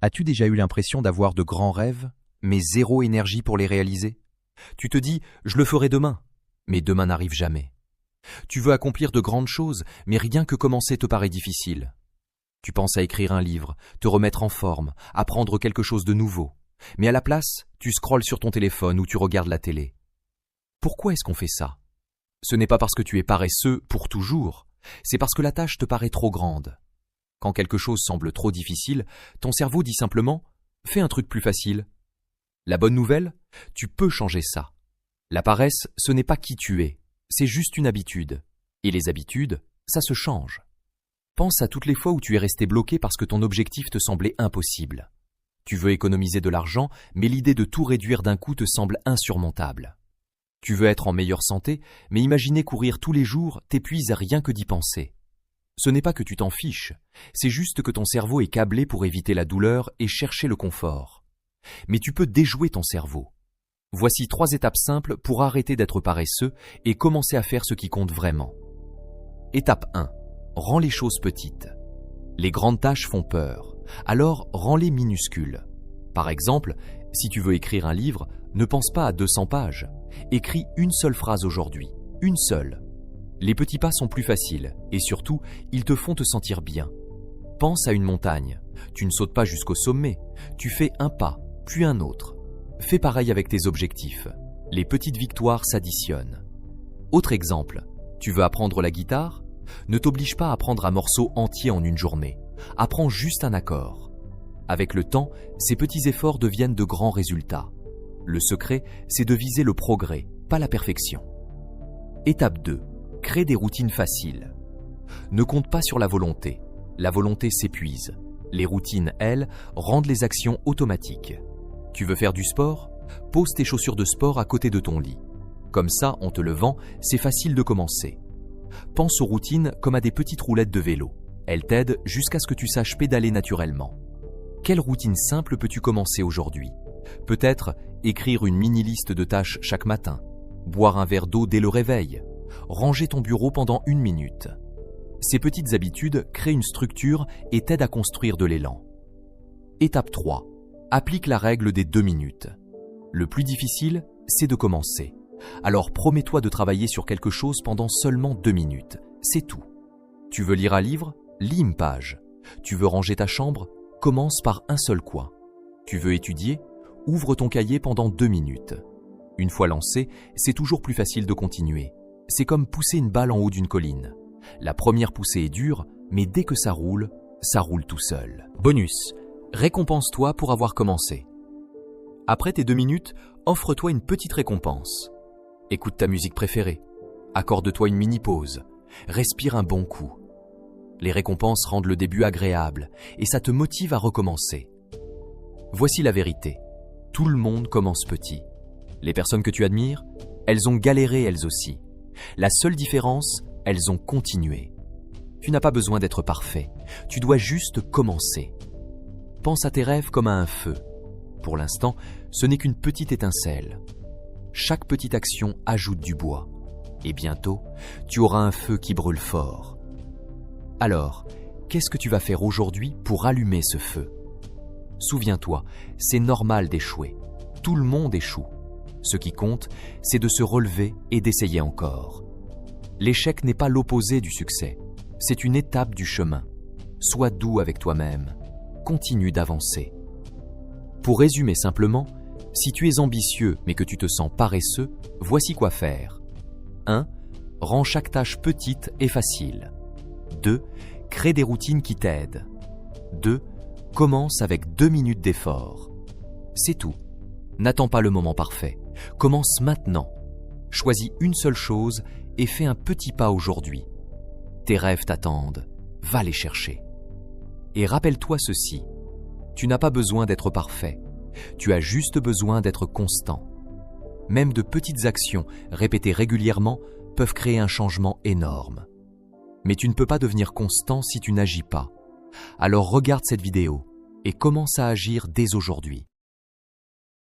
As-tu déjà eu l'impression d'avoir de grands rêves, mais zéro énergie pour les réaliser? Tu te dis « je le ferai demain », mais demain n'arrive jamais. Tu veux accomplir de grandes choses, mais rien que commencer te paraît difficile. Tu penses à écrire un livre, te remettre en forme, apprendre quelque chose de nouveau. Mais à la place, tu scrolles sur ton téléphone ou tu regardes la télé. Pourquoi est-ce qu'on fait ça? Ce n'est pas parce que tu es paresseux pour toujours, c'est parce que la tâche te paraît trop grande. Quand quelque chose semble trop difficile, ton cerveau dit simplement « fais un truc plus facile ». La bonne nouvelle, tu peux changer ça. La paresse, ce n'est pas qui tu es, c'est juste une habitude. Et les habitudes, ça se change. Pense à toutes les fois où tu es resté bloqué parce que ton objectif te semblait impossible. Tu veux économiser de l'argent, mais l'idée de tout réduire d'un coup te semble insurmontable. Tu veux être en meilleure santé, mais imaginer courir tous les jours t'épuise à rien que d'y penser. Ce n'est pas que tu t'en fiches, c'est juste que ton cerveau est câblé pour éviter la douleur et chercher le confort. Mais tu peux déjouer ton cerveau. Voici 3 étapes simples pour arrêter d'être paresseux et commencer à faire ce qui compte vraiment. Étape 1. Rends les choses petites. Les grandes tâches font peur, alors rends-les minuscules. Par exemple, si tu veux écrire un livre, ne pense pas à 200 pages. Écris une seule phrase aujourd'hui, une seule. Les petits pas sont plus faciles et surtout, ils te font te sentir bien. Pense à une montagne. Tu ne sautes pas jusqu'au sommet, tu fais un pas, puis un autre. Fais pareil avec tes objectifs. Les petites victoires s'additionnent. Autre exemple, tu veux apprendre la guitare? Ne t'oblige pas à apprendre un morceau entier en une journée. Apprends juste un accord. Avec le temps, ces petits efforts deviennent de grands résultats. Le secret, c'est de viser le progrès, pas la perfection. Étape 2. Crée des routines faciles. Ne compte pas sur la volonté. La volonté s'épuise. Les routines, elles, rendent les actions automatiques. Tu veux faire du sport? Pose tes chaussures de sport à côté de ton lit. Comme ça, en te levant, c'est facile de commencer. Pense aux routines comme à des petites roulettes de vélo. Elles t'aident jusqu'à ce que tu saches pédaler naturellement. Quelle routine simple peux-tu commencer aujourd'hui? Peut-être écrire une mini-liste de tâches chaque matin, boire un verre d'eau dès le réveil, ranger ton bureau pendant 1 minute. Ces petites habitudes créent une structure et t'aident à construire de l'élan. Étape 3. Applique la règle des 2 minutes. Le plus difficile, c'est de commencer. Alors promets-toi de travailler sur quelque chose pendant seulement 2 minutes. C'est tout. Tu veux lire un livre? Lis une page. Tu veux ranger ta chambre? Commence par un seul coin. Tu veux étudier? Ouvre ton cahier pendant 2 minutes. Une fois lancé, c'est toujours plus facile de continuer. C'est comme pousser une balle en haut d'une colline. La première poussée est dure, mais dès que ça roule tout seul. Bonus, récompense-toi pour avoir commencé. Après tes 2 minutes, offre-toi une petite récompense. Écoute ta musique préférée. Accorde-toi une mini-pause. Respire un bon coup. Les récompenses rendent le début agréable et ça te motive à recommencer. Voici la vérité. Tout le monde commence petit. Les personnes que tu admires, elles ont galéré elles aussi. La seule différence, elles ont continué. Tu n'as pas besoin d'être parfait. Tu dois juste commencer. Pense à tes rêves comme à un feu. Pour l'instant, ce n'est qu'une petite étincelle. Chaque petite action ajoute du bois. Et bientôt, tu auras un feu qui brûle fort. Alors, qu'est-ce que tu vas faire aujourd'hui pour allumer ce feu? Souviens-toi, c'est normal d'échouer. Tout le monde échoue. Ce qui compte, c'est de se relever et d'essayer encore. L'échec n'est pas l'opposé du succès. C'est une étape du chemin. Sois doux avec toi-même. Continue d'avancer. Pour résumer simplement, si tu es ambitieux mais que tu te sens paresseux, voici quoi faire. 1. Rends chaque tâche petite et facile. 2. Crée des routines qui t'aident. 2. Commence avec 2 minutes d'effort. C'est tout. N'attends pas le moment parfait. Commence maintenant. Choisis une seule chose et fais un petit pas aujourd'hui. Tes rêves t'attendent. Va les chercher. Et rappelle-toi ceci. Tu n'as pas besoin d'être parfait. Tu as juste besoin d'être constant. Même de petites actions répétées régulièrement peuvent créer un changement énorme. Mais tu ne peux pas devenir constant si tu n'agis pas. Alors regarde cette vidéo et commence à agir dès aujourd'hui.